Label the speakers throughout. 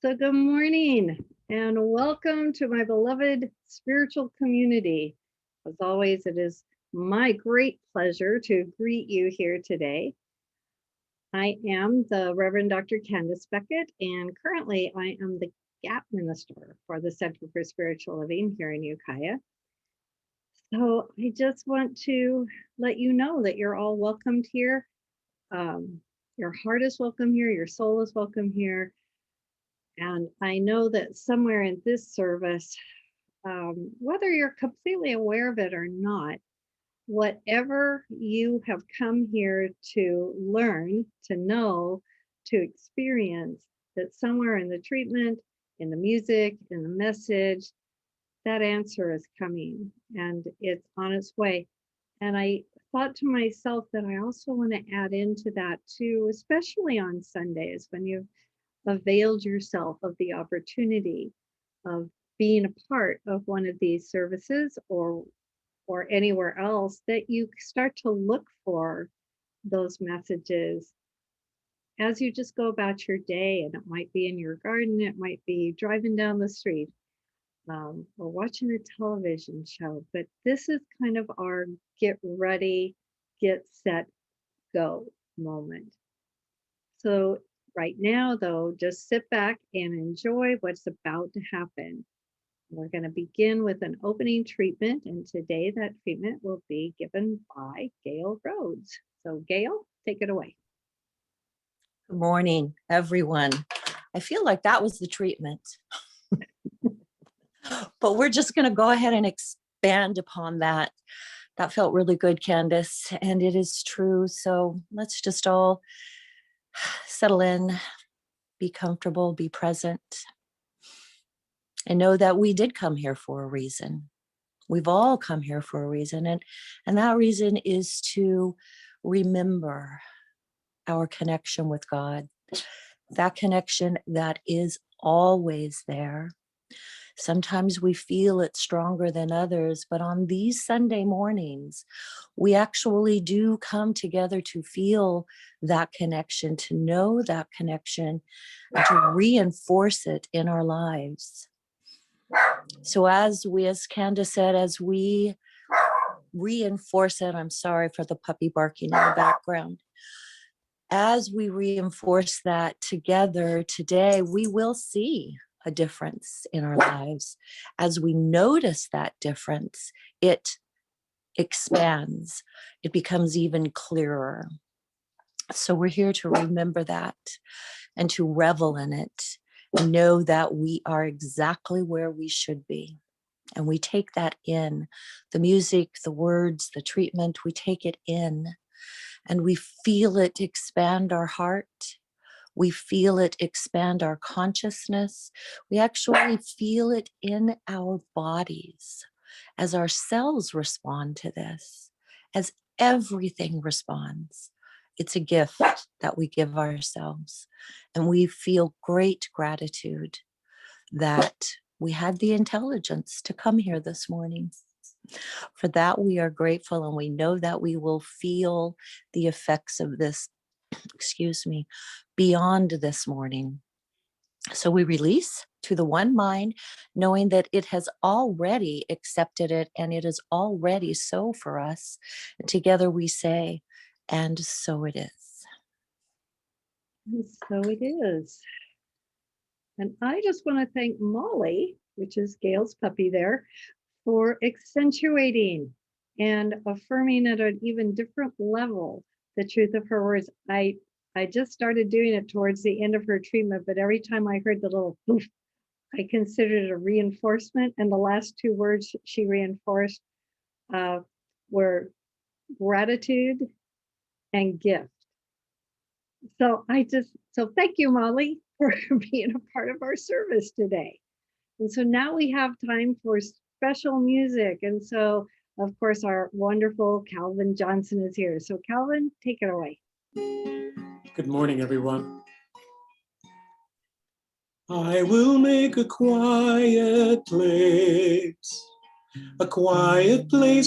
Speaker 1: So good morning and welcome to my beloved spiritual community. As always, it is my great pleasure to greet you here today. I am the Reverend Dr. Candice Becket, and currently I am the GAP Minister for the Center for Spiritual Living here in Ukiah. So I just want to let you know that you're all welcomed here. Your heart is welcome here, your soul is welcome here. And I know that somewhere in this service, whether you're completely aware of it or not, whatever you have come here to learn, to know, to experience, that somewhere in the treatment, in the music, in the message, that answer is coming and it's on its way. And I thought to myself that I also want to add into that too, especially on Sundays when you've availed yourself of the opportunity of being a part of one of these services or anywhere else, that you start to look for those messages as you just go about your day. And it might be in your garden, it might be driving down the street, or watching a television show. But this is kind of our get ready, get set, go moment. So right now, though, just sit back and enjoy what's about to happen. We're going to begin with an opening treatment, and today that treatment will be given by Gail Rhodes. So Gail, take it away.
Speaker 2: Good morning, everyone. I feel like that was the treatment. But we're just going to go ahead and expand upon that. That felt really good, Candice, and it is true. So let's just all settle in, be comfortable, be present, and know that we did come here for a reason. We've all come here for a reason, and that reason is to remember our connection with God, that connection that is always there. Sometimes we feel it stronger than others, but on these Sunday mornings, we actually do come together to feel that connection, to know that connection, and to reinforce it in our lives. So as Candace said, as we reinforce it, I'm sorry for the puppy barking in the background. As we reinforce that together today, we will see a difference in our lives. As we notice that difference, it expands, it becomes even clearer. So we're here to remember that and to revel in it, and know that we are exactly where we should be. And we take that in, the music, the words, the treatment, we take it in, and we feel it expand our heart. We feel it expand our consciousness. We actually feel it in our bodies as our cells respond to this, as everything responds. It's a gift that we give ourselves. And we feel great gratitude that we had the intelligence to come here this morning. For that, we are grateful, and we know that we will feel the effects of this, beyond this morning. So we release to the one mind, knowing that it has already accepted it and it is already so for us. And together we say, and so it is.
Speaker 1: And so it is. And I just want to thank Molly, which is Gail's puppy there, for accentuating and affirming at an even different level the truth of her words. I just started doing it towards the end of her treatment, but every time I heard the little poof, I considered it a reinforcement. And the last two words she reinforced were gratitude and gift. So thank you, Molly, for being a part of our service today. And so now we have time for special music. And so, of course, our wonderful Calvin Johnson is here. So Calvin, take it away.
Speaker 3: Good morning, everyone. I will make a quiet place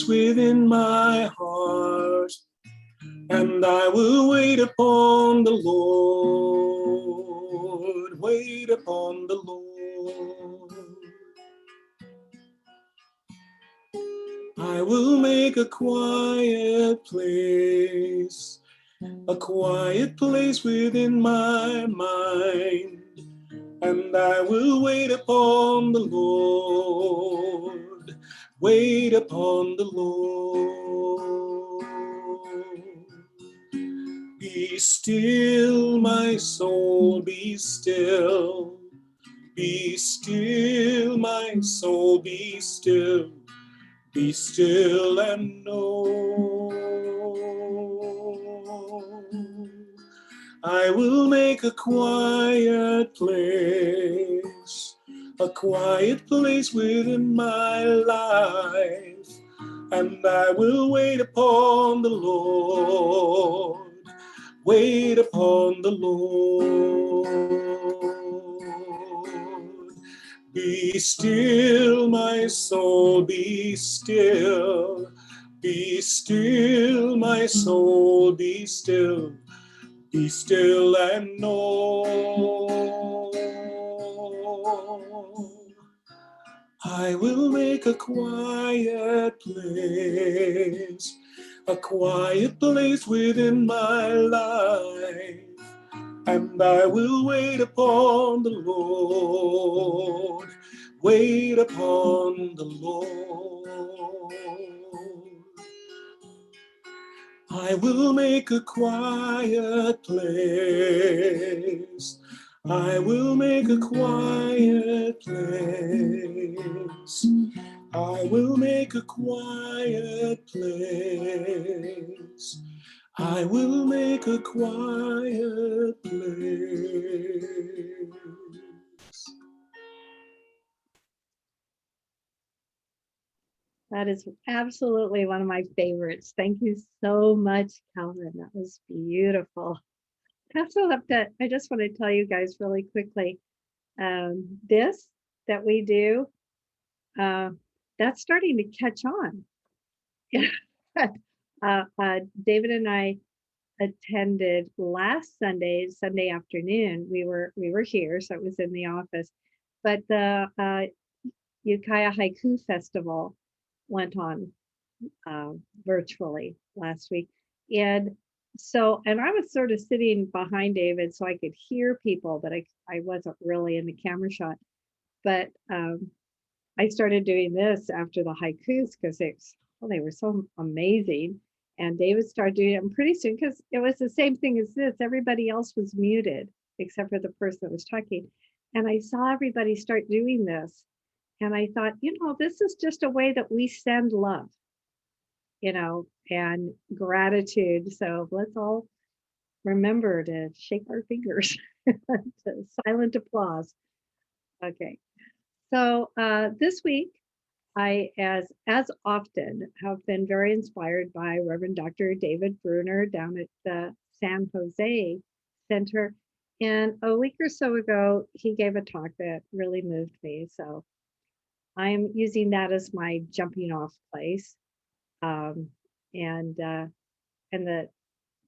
Speaker 3: within my heart, and I will wait upon the Lord. wait upon the Lord. I will make a quiet place within my mind, and I will wait upon the Lord, wait upon the Lord. Be still, my soul, be still. Be still, my soul, be still. Be still and know. I will make a quiet place within my life, and I will wait upon the Lord, wait upon the Lord. Be still, my soul, be still. Be still, my soul, be still. Be still and know. I will make a quiet place within my life, and I will wait upon the Lord, wait upon the Lord. I will make a quiet place. I will make a quiet place. I will make a quiet place. I will make a quiet place.
Speaker 1: That is absolutely one of my favorites. Thank you so much, Calvin. That was beautiful. I just want to tell you guys really quickly, this that we do, that's starting to catch on. David and I attended last Sunday afternoon. We were here, so it was in the office. But the Ukiah Haiku Festival went on virtually last week. And I was sort of sitting behind David so I could hear people, but I wasn't really in the camera shot. But I started doing this after the haikus because they were so amazing. And David started doing it, and pretty soon, because it was the same thing as this, everybody else was muted except for the person that was talking. And I saw everybody start doing this. And I thought, this is just a way that we send love, and gratitude. So let's all remember to shake our fingers, to silent applause. Okay. So this week, I, as often, have been very inspired by Reverend Dr. David Bruner down at the San Jose Center. And a week or so ago, he gave a talk that really moved me. So I am using that as my jumping off place. And the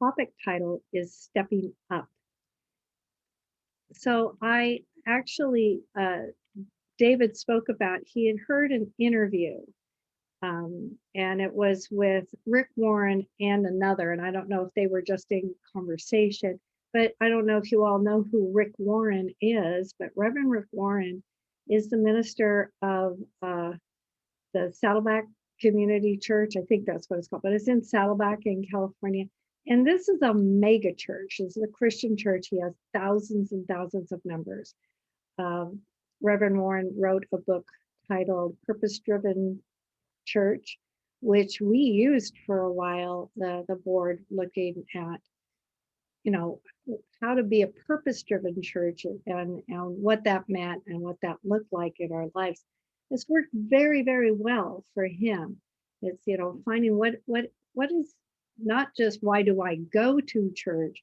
Speaker 1: topic title is Stepping Up. So I actually, David spoke about, he had heard an interview, and it was with Rick Warren and another, and I don't know if they were just in conversation, but I don't know if you all know who Rick Warren is, but Reverend Rick Warren is the minister of the Saddleback Community Church. I think that's what it's called, but it's in Saddleback in California. And this is a mega church. This is a Christian church. He has thousands and thousands of members. Reverend Warren wrote a book titled Purpose Driven Church, which we used for a while, the board, looking at, how to be a purpose-driven church and what that meant and what that looked like in our lives. It's worked very, very well for him. It's, finding what is not just why do I go to church,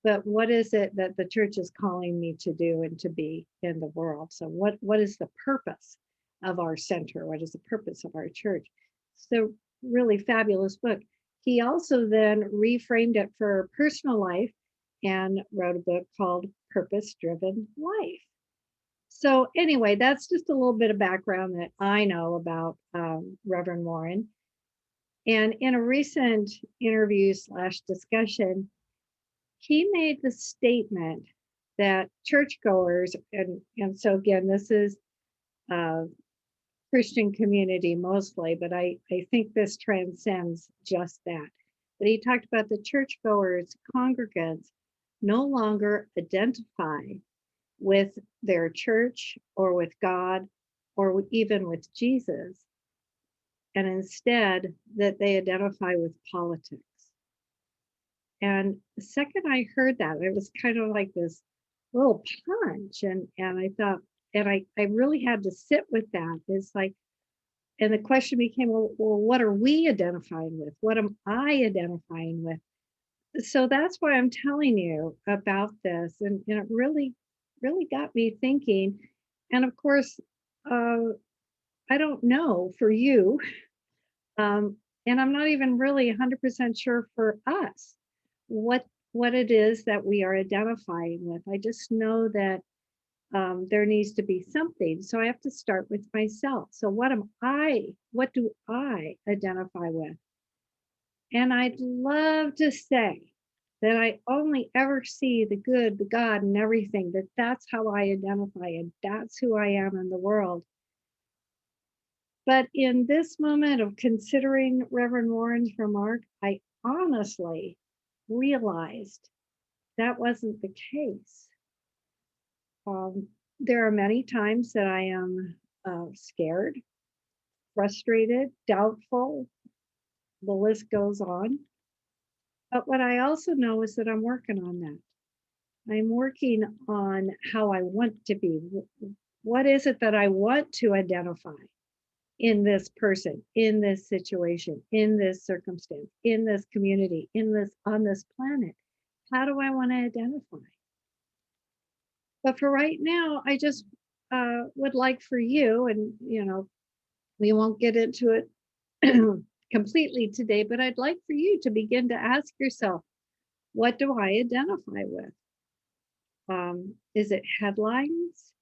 Speaker 1: but what is it that the church is calling me to do and to be in the world? So what is the purpose of our center? What is the purpose of our church? So really fabulous book. He also then reframed it for personal life and wrote a book called purpose-driven life. So anyway, that's just a little bit of background that I know about Reverend Warren. And in a recent interview / discussion, he made the statement that churchgoers, and so again, this is Christian community mostly, but I think this transcends just that. But he talked about the churchgoers, congregants, no longer identify with their church or with God or even with Jesus, and instead that they identify with politics. And the second I heard that, it was kind of like this little punch. And I thought, and I really had to sit with that. It's like, and the question became, well, what are we identifying with? What am I identifying with? So that's why I'm telling you about this. And it really, really got me thinking. And of course, I don't know for you, and I'm not even really 100% sure for us what it is that we are identifying with. I just know that there needs to be something. So I have to start with myself. So what do I identify with? And I'd love to say that I only ever see the good, the God, and everything, that's how I identify and that's who I am in the world. But in this moment of considering Reverend Warren's remark, I honestly realized that wasn't the case. There are many times that I am scared, frustrated, doubtful. The list goes on. But what I also know is that I'm working on that. I'm working on how I want to be. What is it that I want to identify in this person, in this situation, in this circumstance, in this community, on this planet? How do I want to identify? But for right now, I just would like for you, and we won't get into it completely today, but I'd like for you to begin to ask yourself, what do I identify with? Is it headlines,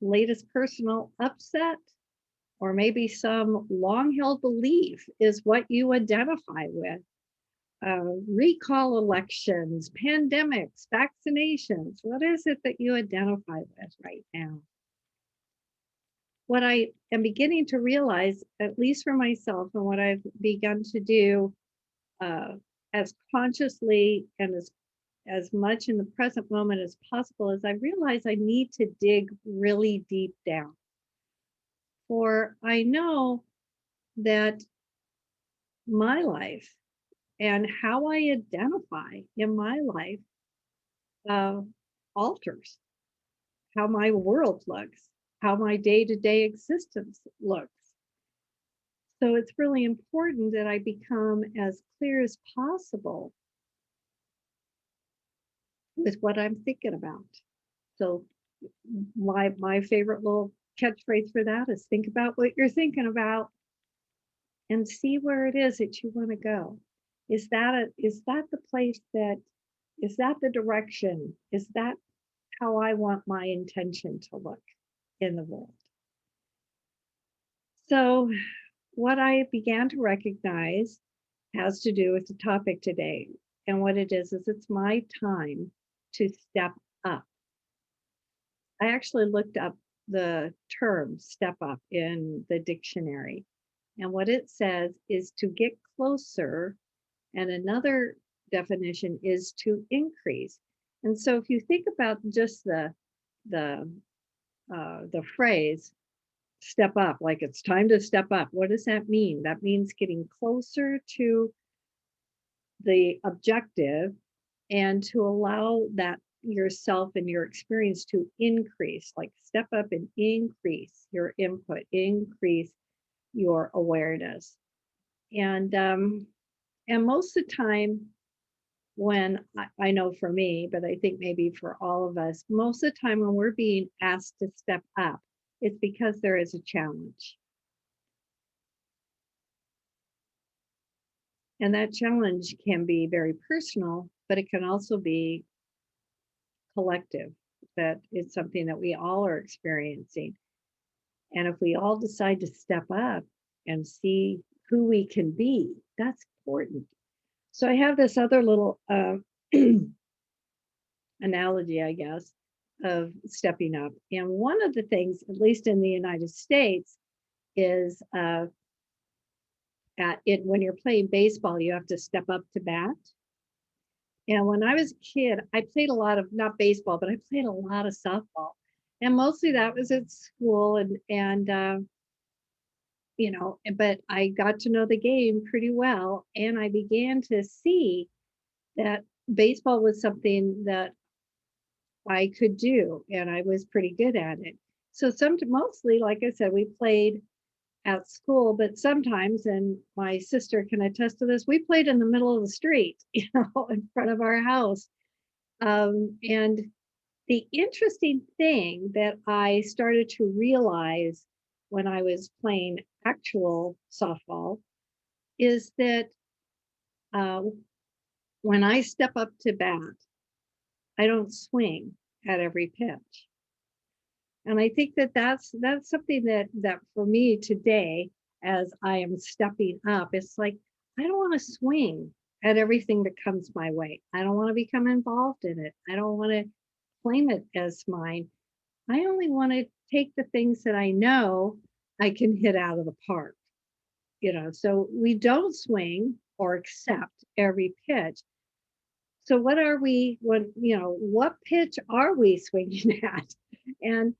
Speaker 1: latest personal upset, or maybe some long-held belief is what you identify with? Recall elections, pandemics, vaccinations. What is it that you identify with right now? What I am beginning to realize, at least for myself, and what I've begun to do as consciously and as much in the present moment as possible, is I realize I need to dig really deep down. For I know that my life and how I identify in my life alters how my world looks, how my day-to-day existence looks. So it's really important that I become as clear as possible with what I'm thinking about. So my favorite little catchphrase for that is think about what you're thinking about and see where it is that you want to go. Is that the place is that the direction? Is that how I want my intention to look in the world? So what I began to recognize has to do with the topic today. And what it is it's my time to step up. I actually looked up the term step up in the dictionary. And what it says is to get closer. And another definition is to increase. And so if you think about just the phrase step up, like it's time to step up, what does that mean? That means getting closer to the objective and to allow that yourself and your experience to increase, like step up and increase your input, increase your awareness. And most of the time, when I know for me, but I think maybe for all of us, most of the time when we're being asked to step up, it's because there is a challenge. And that challenge can be very personal, but it can also be collective. that it's something that we all are experiencing. And if we all decide to step up and see who we can be, that's important. So I have this other little analogy, I guess, of stepping up. And one of the things, at least in the United States, is when you're playing baseball, you have to step up to bat. And when I was a kid, I played a lot of, not baseball, but I played a lot of softball. And mostly that was at school and but I got to know the game pretty well. And I began to see that baseball was something that I could do, and I was pretty good at it. So mostly, like I said, we played at school, but sometimes, and my sister can attest to this, we played in the middle of the street, in front of our house. And the interesting thing that I started to realize when I was playing actual softball is that uh, when I step up to bat, I don't swing at every pitch. And I think that that's something that for me today, as I am stepping up, it's like I don't want to swing at everything that comes my way. I don't want to become involved in it. I don't want to claim it as mine. I only want to take the things that I know I can hit out of the park. So we don't swing or accept every pitch. So what pitch are we swinging at? And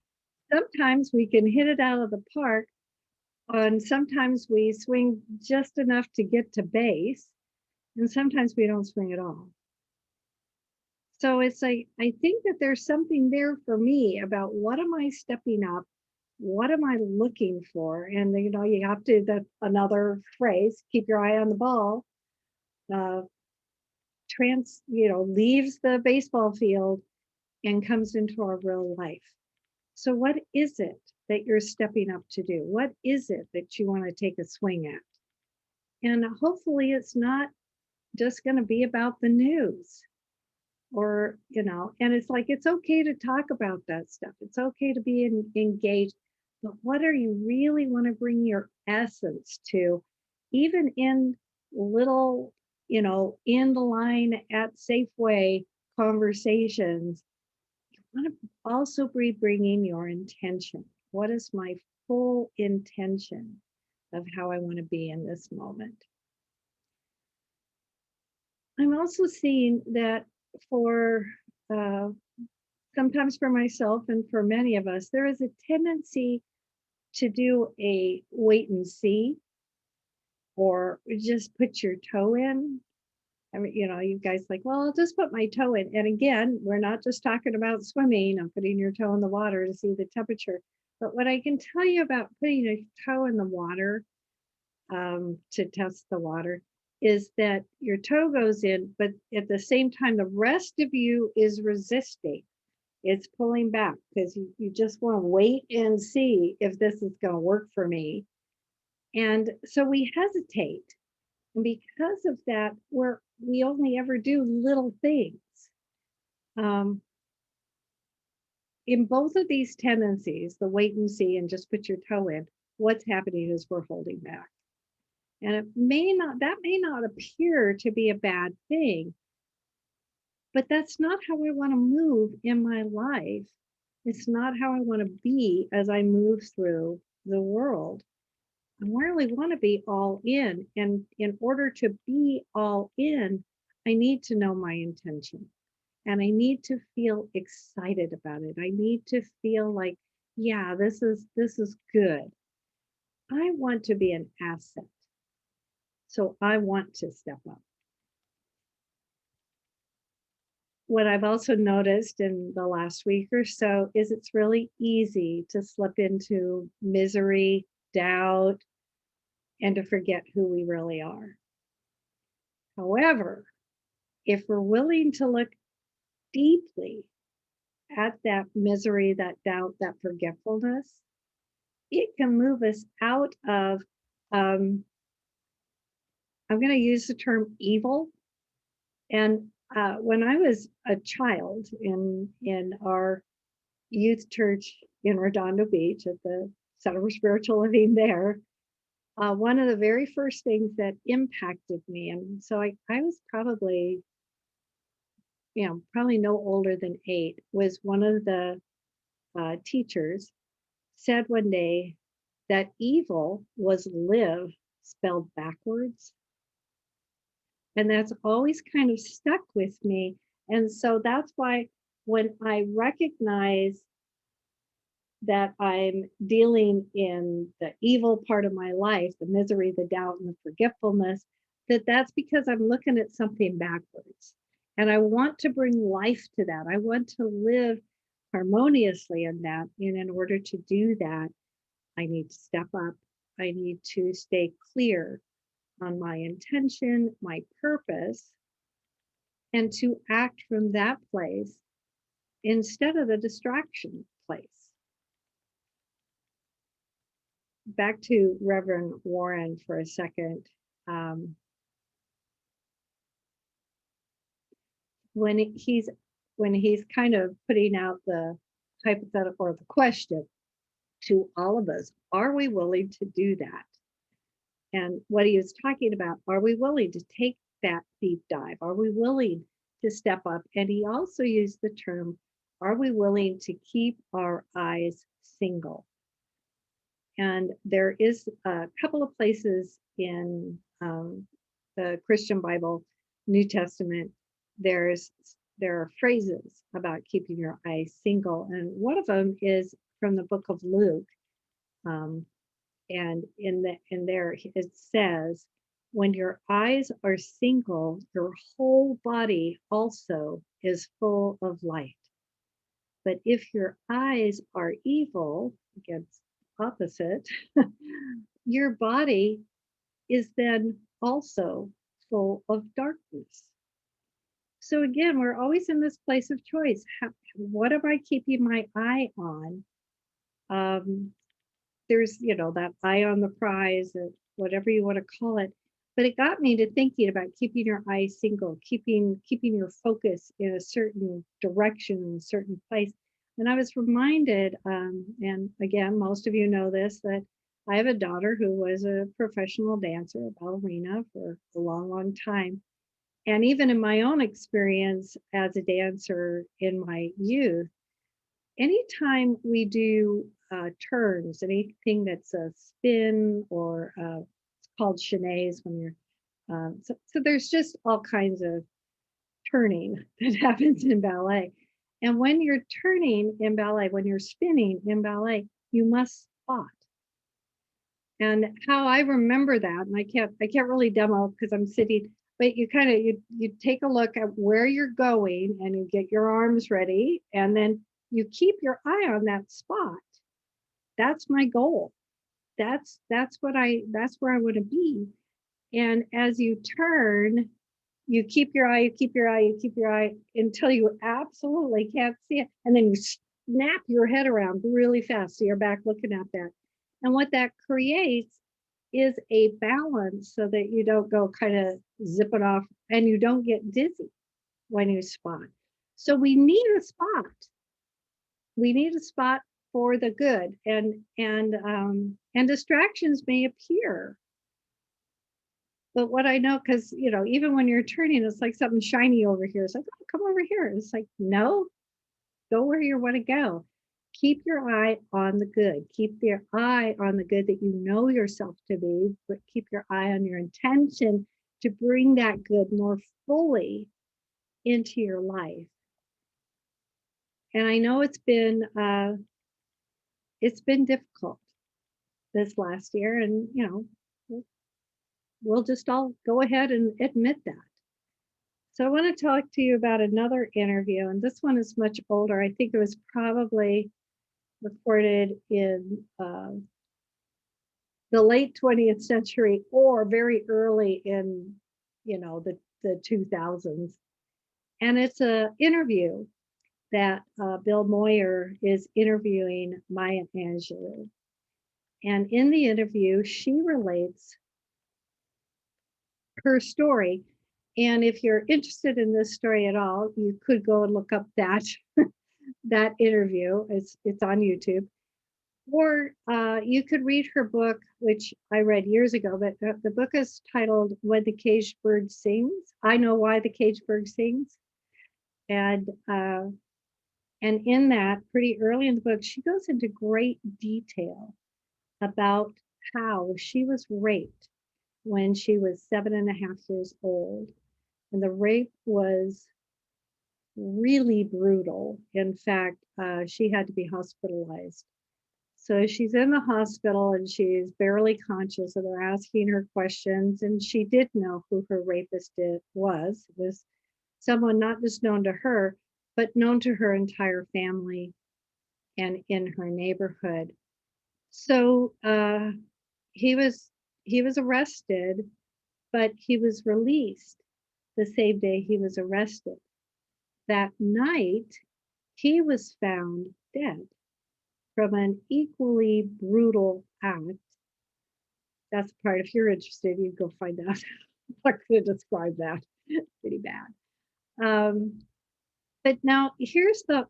Speaker 1: sometimes we can hit it out of the park, and sometimes we swing just enough to get to base, and sometimes we don't swing at all. So it's like, I think that there's something there for me about what am I stepping up? What am I looking for? And you have to, that another phrase, keep your eye on the ball, uh, leaves the baseball field and comes into our real life. So what is it that you're stepping up to do? What is it that you want to take a swing at? And hopefully it's not just going to be about the news and it's like, it's okay to talk about that stuff. It's okay to be engaged, but what are you really want to bring your essence to, even in little, in the line at Safeway conversations? Want to also be bringing your intention. What is my full intention of how I want to be in this moment? I'm also seeing that for sometimes for myself and for many of us, there is a tendency to do a wait and see, or just put your toe in. I mean, you guys like, well, I'll just put my toe in. And again, we're not just talking about swimming and putting your toe in the water to see the temperature. But what I can tell you about putting a toe in the water to test the water is that your toe goes in, but at the same time, the rest of you is resisting. It's pulling back because you just want to wait and see if this is going to work for me. And so we hesitate. And because of that, we only ever do little things. In both of these tendencies, the wait and see and just put your toe in, what's happening is we're holding back. And that may not appear to be a bad thing, but that's not how I want to move in my life. It's not how I want to be as I move through the world. I really want to be all in. And in order to be all in, I need to know my intention. And I need to feel excited about it. I need to feel like, yeah, this is good. I want to be an asset. So I want to step up. What I've also noticed in the last week or so is it's really easy to slip into misery, doubt, and to forget who we really are. However, if we're willing to look deeply at that misery, that doubt, that forgetfulness, it can move us out of, I'm going to use the term evil. And when I was a child in our youth church in Redondo Beach at the Center for Spiritual Living there, one of the very first things that impacted me, and so I was probably, probably no older than 8, was one of the teachers said one day that evil was live spelled backwards. And that's always kind of stuck with me. And so that's why when I recognize that I'm dealing in the evil part of my life, the misery, the doubt, and the forgetfulness, that's because I'm looking at something backwards. And I want to bring life to that. I want to live harmoniously in that. And in order to do that, I need to step up. I need to stay clear on my intention, my purpose, and to act from that place instead of the distraction place. Back to Reverend Warren for a second. When he's kind of putting out the hypothetical or the question to all of us, are we willing to do that? And what he was talking about, are we willing to take that deep dive? Are we willing to step up? And he also used the term, are we willing to keep our eyes single? And there is a couple of places in the Christian Bible, New Testament, there are phrases about keeping your eyes single. And one of them is from the book of Luke. And in there it says, when your eyes are single, your whole body also is full of light. But if your eyes are evil, against opposite, your body is then also full of darkness. So again, we're always in this place of choice. What am I keeping my eye on? There's, that eye on the prize, or whatever you want to call it. But it got me to thinking about keeping your eyes single, keeping your focus in a certain direction, in a certain place. And I was reminded, and again, most of you know this, that I have a daughter who was a professional dancer, a ballerina for a long, long time. And even in my own experience as a dancer in my youth, anytime we do turns, anything that's a spin or it's called chaînés when you're, so there's just all kinds of turning that happens in ballet. And when you're turning in ballet, when you're spinning in ballet, you must spot. And how I remember that, and I can't really demo because I'm sitting, but you kind of you take a look at where you're going and you get your arms ready, and then you keep your eye on that spot. That's my goal. That's where I want to be. And as you turn, you keep your eye until you absolutely can't see it. And then you snap your head around really fast so you're back looking at that. And what that creates is a balance so that you don't go kind of zipping off and you don't get dizzy when you spot. So we need a spot. We need a spot for the good, and distractions may appear. But what I know, because even when you're turning, it's like something shiny over here. It's like, oh, come over here. It's like, no, go where you want to go. Keep your eye on the good. Keep your eye on the good that you know yourself to be, but keep your eye on your intention to bring that good more fully into your life. And I know it's been difficult this last year, and we'll just all go ahead and admit that. So I want to talk to you about another interview, and this one is much older. I think it was probably recorded in the late 20th century or very early in the 2000s. And it's an interview that Bill Moyer is interviewing Maya Angelou. And in the interview, she relates her story. And if you're interested in this story at all, you could go and look up that that interview. It's on YouTube. Or you could read her book, which I read years ago, but the book is titled When the Caged Bird Sings. I Know Why the Caged Bird Sings. And in that, pretty early in the book, she goes into great detail about how she was raped when she was 7.5 years old. And the rape was really brutal. In fact, she had to be hospitalized. So she's in the hospital and she's barely conscious, and they're asking her questions. And she did know who her rapist was. It was someone not just known to her, but known to her entire family and in her neighborhood. So he was arrested, but he was released the same day he was arrested. That night, he was found dead from an equally brutal act. That's the part, if you're interested, you go find out. I'm not going to describe that. Pretty bad. But now here's the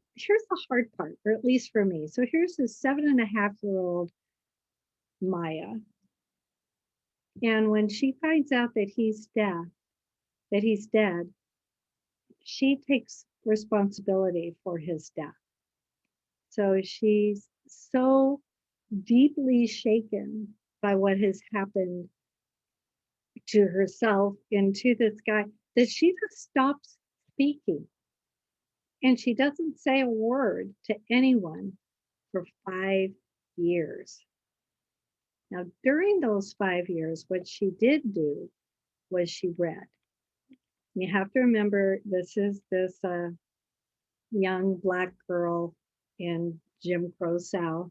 Speaker 1: hard part, or at least for me. So here's this 7.5-year-old Maya. And when she finds out that he's dead, she takes responsibility for his death. So she's so deeply shaken by what has happened to herself and to this guy that she just stops speaking. And she doesn't say a word to anyone for 5 years. Now, during those 5 years, what she did do was she read. You have to remember, this is this young Black girl in Jim Crow South.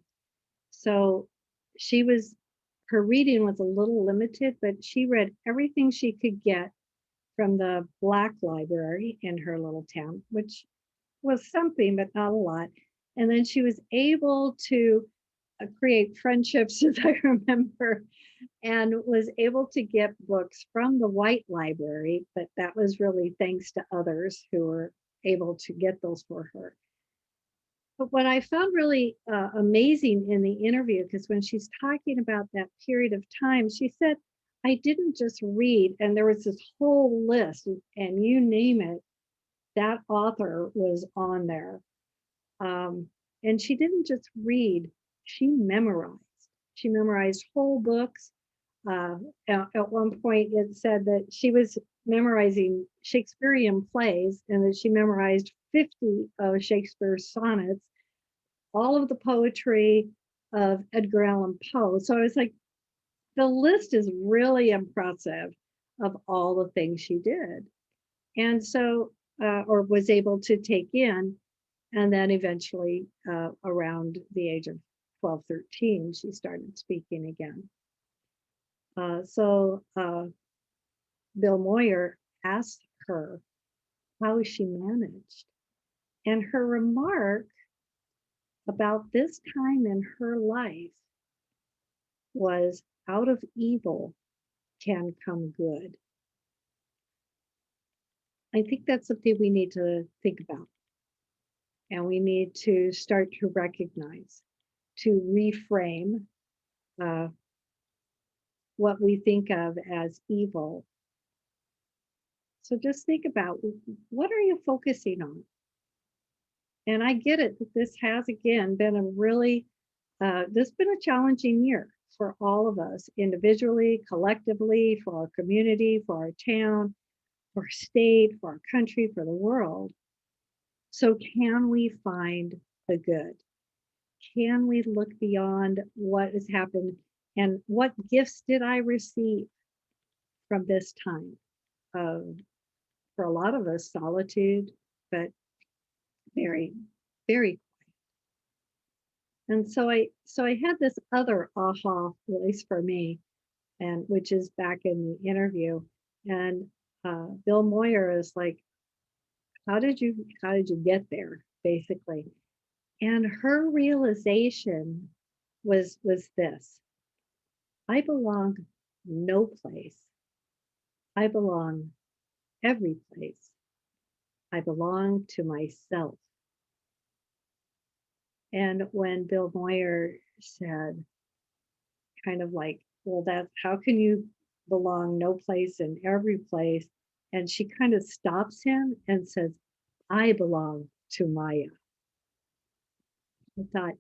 Speaker 1: So her reading was a little limited, but she read everything she could get from the Black library in her little town, which was something, but not a lot. And then she was able to create friendships, as I remember, and was able to get books from the white library, but that was really thanks to others who were able to get those for her. But what I found really amazing in the interview, because when she's talking about that period of time, she said, I didn't just read, and there was this whole list, and you name it, that author was on there. And she didn't just read, she memorized. She memorized whole books. At one point, it said that she was memorizing Shakespearean plays and that she memorized 50 of Shakespeare's sonnets, all of the poetry of Edgar Allan Poe. So I was like, the list is really impressive of all the things she did. And so, or was able to take in. And then eventually, around the age of 12, 13, she started speaking again. So Bill Moyer asked her how she managed. And her remark about this time in her life was, out of evil can come good. I think that's something we need to think about. And we need to start to recognize, to reframe what we think of as evil. So just think about, what are you focusing on? And I get it that this has, again, been a really, this has been a challenging year for all of us, individually, collectively, for our community, for our town, for our state, for our country, for the world. So can we find the good? Can we look beyond what has happened, and what gifts did I receive from this time of, for a lot of us, solitude, but very, very. And so I had this other aha, at least for me, and which is back in the interview. And Bill Moyer is like, how did you get there, basically? And her realization was this: I belong no place. I belong every place. I belong to myself. And when Bill Moyer said, kind of like, well, that's how can you belong no place in every place? And she kind of stops him and says, I belong to Maya. I thought,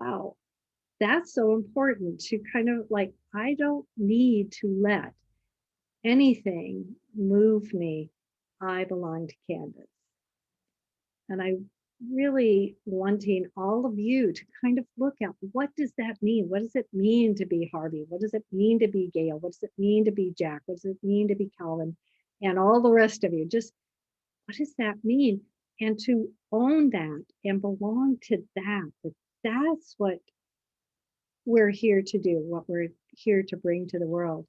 Speaker 1: wow, that's so important to kind of like, I don't need to let anything move me. I belong to Candice. And I really wanting all of you to kind of look at what does that mean? What does it mean to be Harvey? What does it mean to be Gail? What does it mean to be Jack? What does it mean to be Calvin? And all the rest of you, just what does that mean? And to own that and belong to that. That's what we're here to do, what we're here to bring to the world.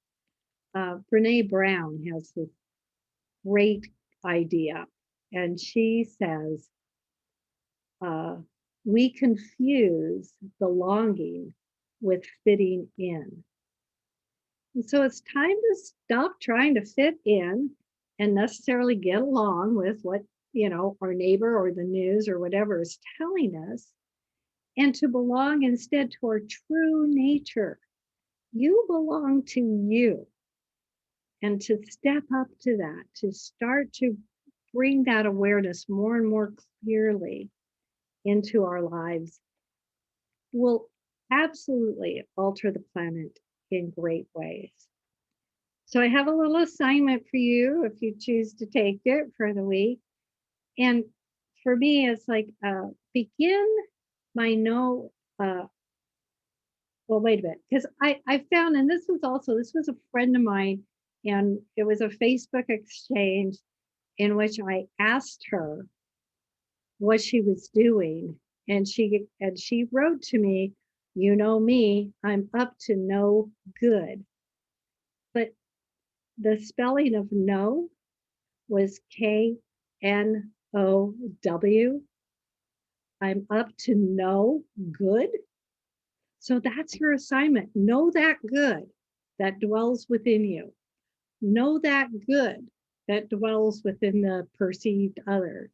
Speaker 1: Brene Brown has this great idea, and she says, we confuse belonging with fitting in. And so it's time to stop trying to fit in and necessarily get along with what, our neighbor or the news or whatever is telling us, and to belong instead to our true nature. You belong to you. And to step up to that, to start to bring that awareness more and more clearly into our lives will absolutely alter the planet in great ways. So I have a little assignment for you if you choose to take it for the week. And for me, it's like begin my no, well, wait a minute, because I found, and this was a friend of mine, and it was a Facebook exchange in which I asked her what she was doing. And she wrote to me, you know me, I'm up to no good. But the spelling of no was K-N-O-W. I'm up to no good. So that's your assignment. Know that good that dwells within you. Know that good that dwells within the perceived others.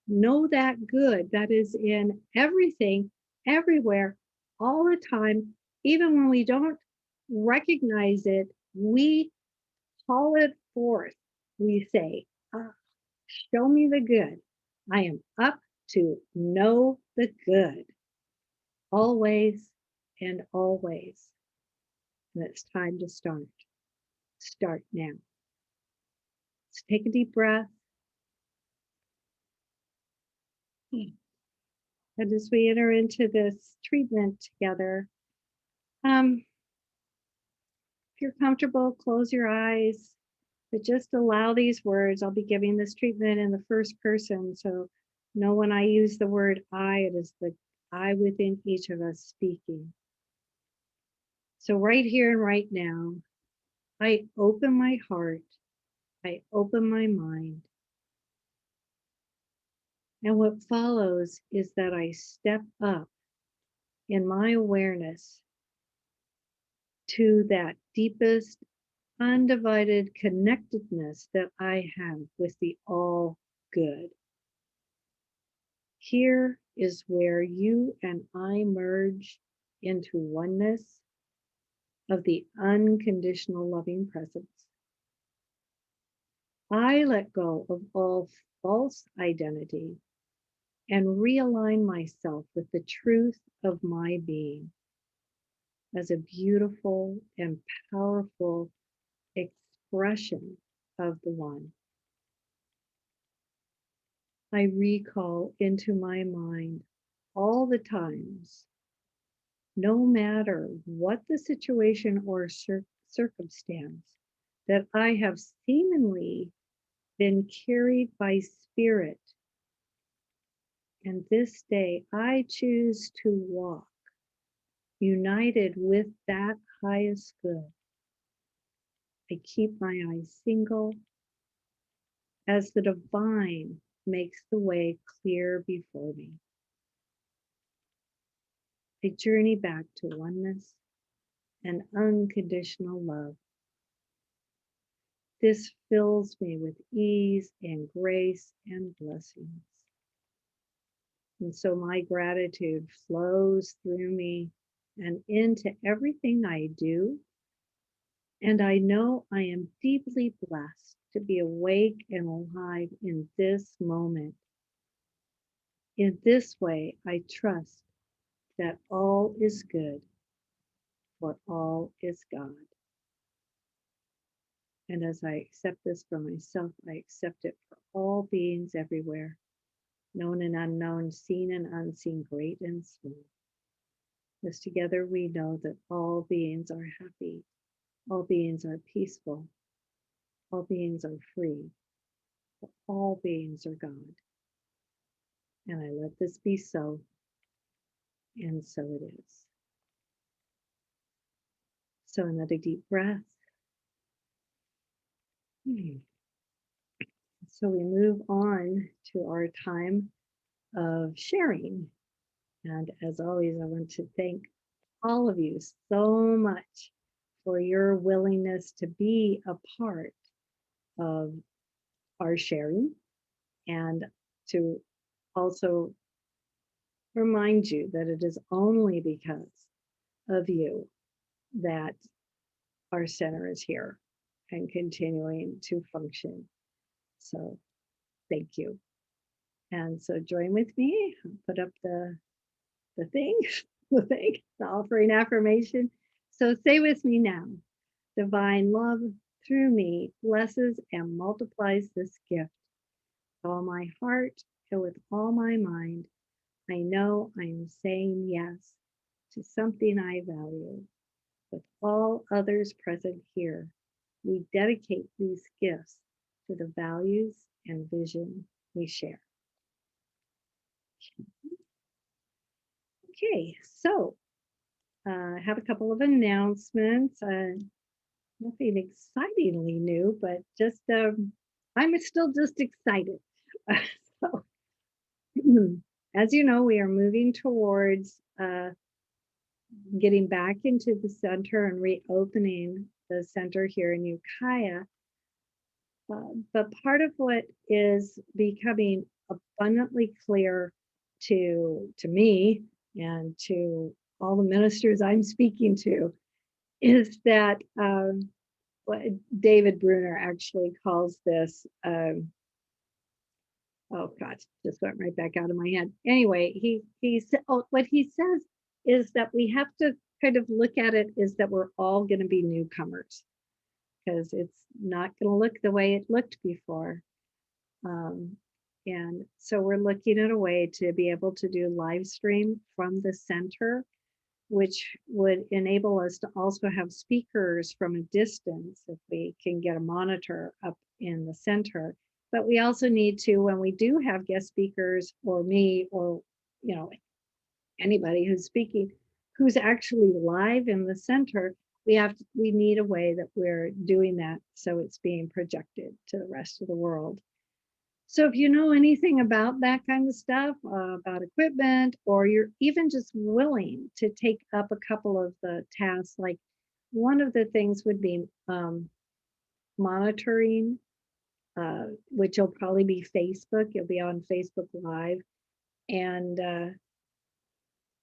Speaker 1: Know that good that is in everything, everywhere, all the time. Even when we don't recognize it, we call it forth. We say, show me the good. I am up to know the good always and always. And it's time to start. Start now. Let's take a deep breath. And as we enter into this treatment together, if you're comfortable, close your eyes, but just allow these words. I'll be giving this treatment in the first person. So know when I use the word I, it is the I within each of us speaking. So right here and right now, I open my heart, I open my mind. And what follows is that I step up in my awareness to that deepest, undivided connectedness that I have with the all good. Here is where you and I merge into oneness of the unconditional loving presence. I let go of all false identity and realign myself with the truth of my being as a beautiful and powerful expression of the one. I recall into my mind all the times, no matter what the situation or circumstance, that I have seemingly been carried by spirit. And this day I choose to walk united with that highest good. I keep my eyes single as the divine makes the way clear before me. I journey back to oneness and unconditional love. This fills me with ease and grace and blessings. And so my gratitude flows through me and into everything I do. And I know I am deeply blessed to be awake and alive in this moment. In this way, I trust that all is good, for all is God. And as I accept this for myself, I accept it for all beings everywhere, known and unknown, seen and unseen, great and small. As together we know that all beings are happy, all beings are peaceful, all beings are free, all beings are God. And I let this be so, and so it is. So another deep breath. So we move on to our time of sharing. And as always, I want to thank all of you so much for your willingness to be a part of our sharing, and to also remind you that it is only because of you that our center is here and continuing to function. So thank you. And so join with me, put up the thing, the offering affirmation. So say with me now, divine love through me blesses and multiplies this gift. With all my heart and with all my mind, I know I'm saying yes to something I value. With all others present here, we dedicate these gifts to the values and vision we share. Okay, so I have a couple of announcements. Nothing excitingly new, but just I'm still just excited. So, as you know, we are moving towards getting back into the center and reopening the center here in Ukiah. But part of what is becoming abundantly clear to me and to all the ministers I'm speaking to is that what David Bruner actually calls this. Oh God, just went right back out of my head. Anyway, what he says is that we have to kind of look at it is that we're all going to be newcomers, because it's not going to look the way it looked before. And so we're looking at a way to be able to do live stream from the center, which would enable us to also have speakers from a distance if we can get a monitor up in the center. But we also need to, when we do have guest speakers or me or, anybody who's speaking, who's actually live in the center, we need a way that we're doing that so it's being projected to the rest of the world. So if you know anything about that kind of stuff, about equipment, or you're even just willing to take up a couple of the tasks, like one of the things would be monitoring, which will probably be Facebook. You'll be on Facebook Live. And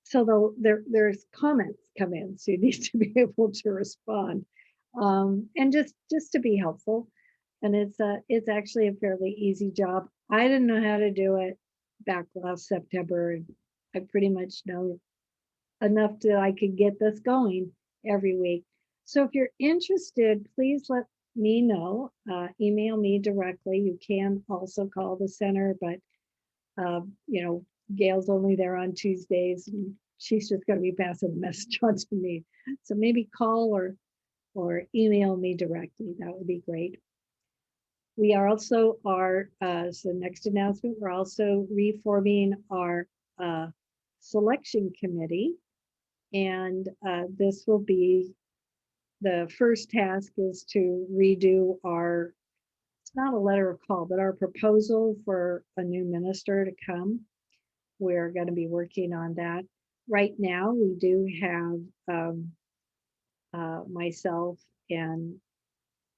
Speaker 1: so there's comments come in, so you need to be able to respond, and just to be helpful. And it's actually a fairly easy job. I didn't know how to do it back last September, and I pretty much know enough that I could get this going every week. So if you're interested, please let me know. Email me directly. You can also call the center, but Gail's only there on Tuesdays, and she's just going to be passing the message on to me. So maybe call or email me directly. That would be great. We are also so next announcement, we're also reforming our selection committee. And this will be, the first task is to redo it's not a letter of call, but our proposal for a new minister to come. We're going to be working on that. Right now, we do have myself and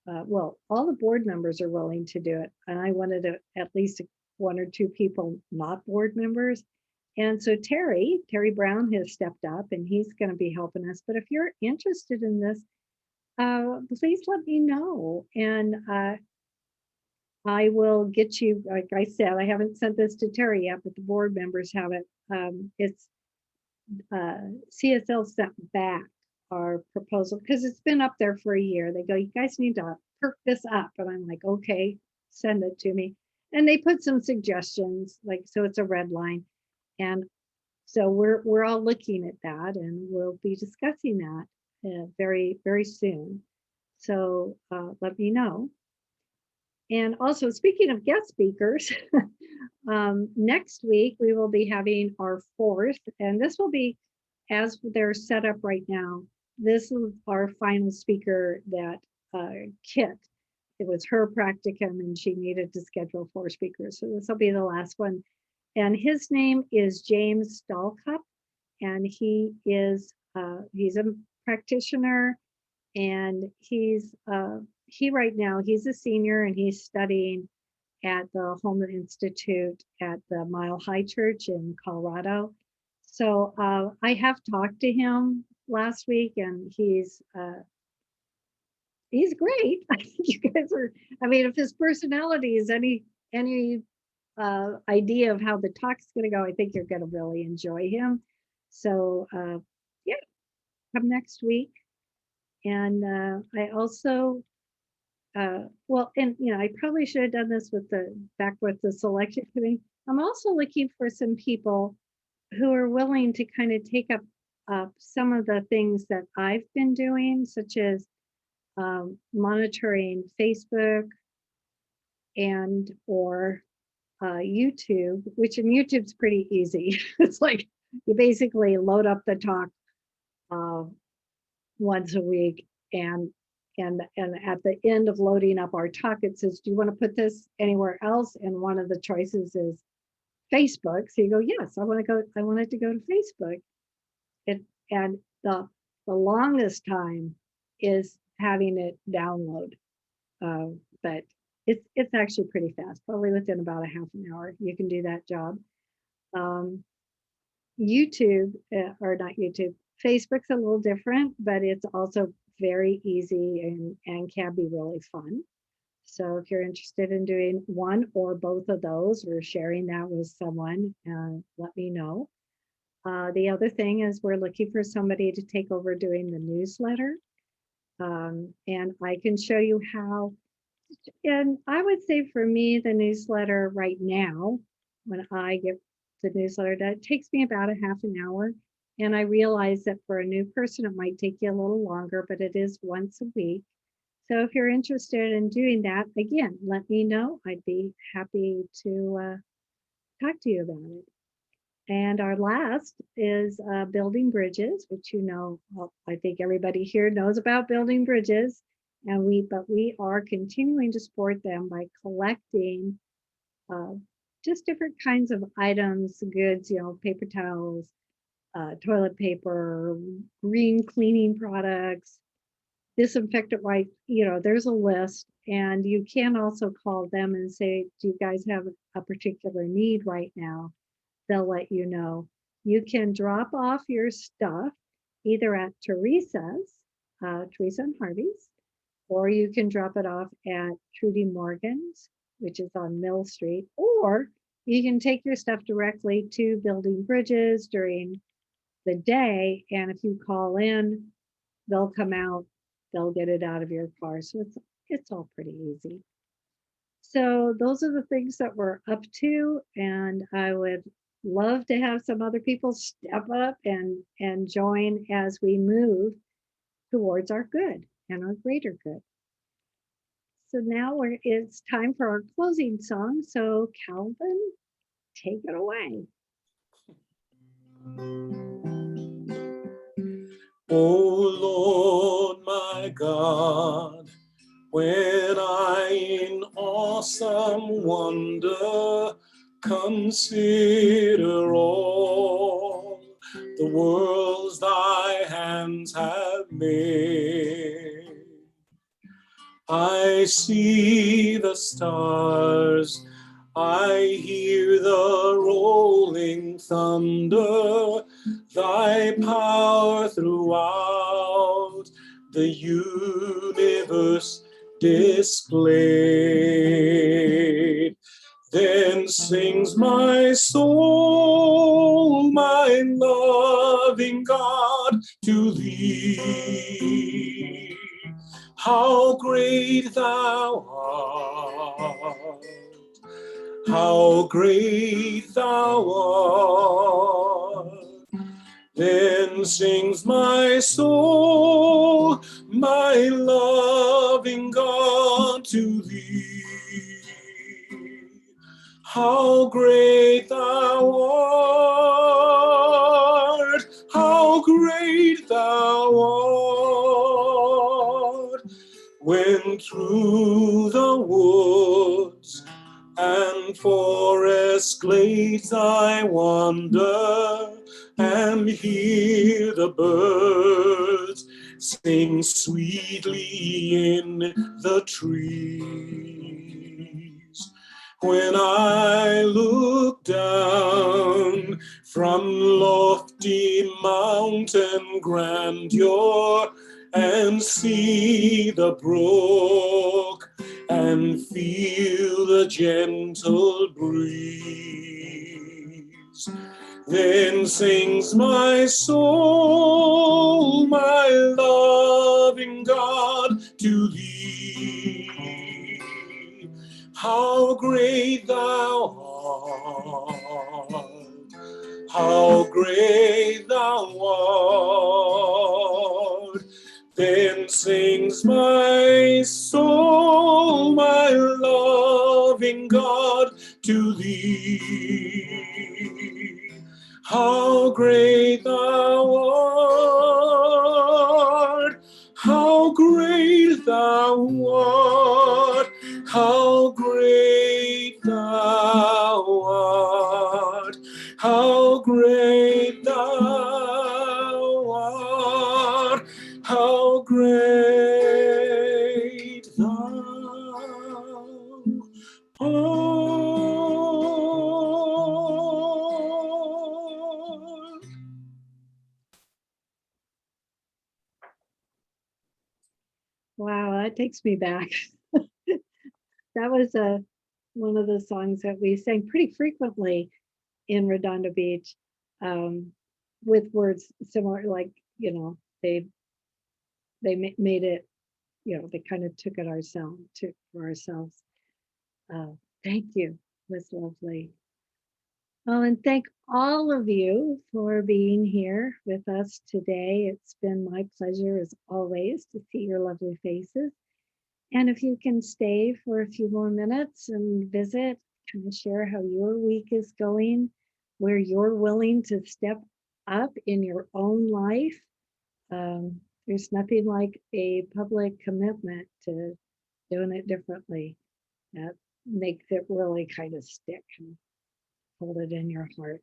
Speaker 1: all the board members are willing to do it. And I wanted at least one or two people not board members. And so Terry Brown has stepped up and he's going to be helping us. But if you're interested in this, please let me know. And I will get you, like I said, I haven't sent this to Terry yet, but the board members have it. It's CSL sent back our proposal because it's been up there for a year. They go, you guys need to perk this up. And I'm like, okay, send it to me. And they put some suggestions, like, so it's a red line. And so we're all looking at that and we'll be discussing that very, very soon. So let me know. And also, speaking of guest speakers, next week we will be having our fourth, and this will be, as they're set up right now, this is our final speaker that Kit, it was her practicum and she needed to schedule 4 speakers. So this will be the last one. And his name is James Dahlkup, and he is, he's a practitioner, and he right now, he's a senior and he's studying at the Holman Institute at the Mile High Church in Colorado. So I have talked to him last week and he's great. I think you guys are, I mean, if his personality is any idea of how the talk's going to go, I think you're going to really enjoy him. So yeah, come next week. And I also, well, and you know, I probably should have done this with the selection committee. I'm also looking for some people who are willing to kind of take up some of the things that I've been doing, such as monitoring Facebook and or YouTube, which in YouTube's pretty easy. It's like you basically load up the talk once a week, and at the end of loading up our talk, it says, do you want to put this anywhere else? And one of the choices is Facebook. So you go, yes, I want it to go to Facebook. And the longest time is having it download. But it's actually pretty fast, probably within about a half an hour, you can do that job. YouTube, or not YouTube, Facebook's a little different, but it's also very easy and can be really fun. So if you're interested in doing one or both of those or sharing that with someone, let me know. The other thing is we're looking for somebody to take over doing the newsletter. And I can show you how. And I would say for me, the newsletter right now, when I get the newsletter, that takes me about a half an hour. And I realize that for a new person, it might take you a little longer, but it is once a week. So if you're interested in doing that, again, let me know. I'd be happy to talk to you about it. And our last is building bridges, which you know, well, I think everybody here knows about building bridges. And but we are continuing to support them by collecting just different kinds of items, goods, you know, paper towels, toilet paper, green cleaning products, disinfectant wipes, you know, there's a list. And you can also call them and say, do you guys have a particular need right now? They'll let you know. You can drop off your stuff either at Teresa's, Teresa and Harvey's, or you can drop it off at Trudy Morgan's, which is on Mill Street, or you can take your stuff directly to Building Bridges during the day. And if you call in, they'll come out, they'll get it out of your car. So it's all pretty easy. So those are the things that we're up to. And I would love to have some other people step up and join as we move towards our good and our greater good. So now it's time for our closing song. So Calvin, take it away.
Speaker 3: Oh Lord, my God, when I in awesome wonder consider all the worlds thy hands have made, I see the stars I hear the rolling thunder, thy power throughout the universe displayed. Then sings my soul, my loving God, to thee. How great thou art! How great thou art! Then sings my soul, my loving God, to thee. How great thou art! How great thou art! When through the woods and forest glades I wander and hear the birds sing sweetly in the trees. When I look down from lofty mountain grandeur and see the brook and feel the gentle breeze, then sings my soul, my loving God, to thee. How great thou art! How great thou art! Then sings my soul, my loving God, to thee. How great thou art! How great thou art! How great thou art! How great thou art! How great thou art!
Speaker 1: Wow, that takes me back. That was one of the songs that we sang pretty frequently in Redondo Beach, with words similar, like, they made it, they kind of took it for ourselves. Thank you. It was lovely. Well, and thank all of you for being here with us today. It's been my pleasure, as always, to see your lovely faces. And if you can stay for a few more minutes and visit, kind of share how your week is going, where you're willing to step up in your own life. There's nothing like a public commitment to doing it differently. That makes it really kind of stick and hold it in your heart.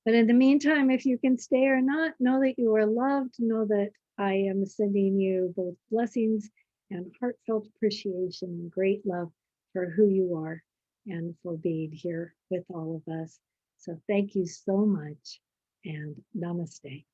Speaker 1: But in the meantime, if you can stay or not, know that you are loved. Know that I am sending you both blessings and heartfelt appreciation and great love for who you are and for being here with all of us. So thank you so much, and namaste.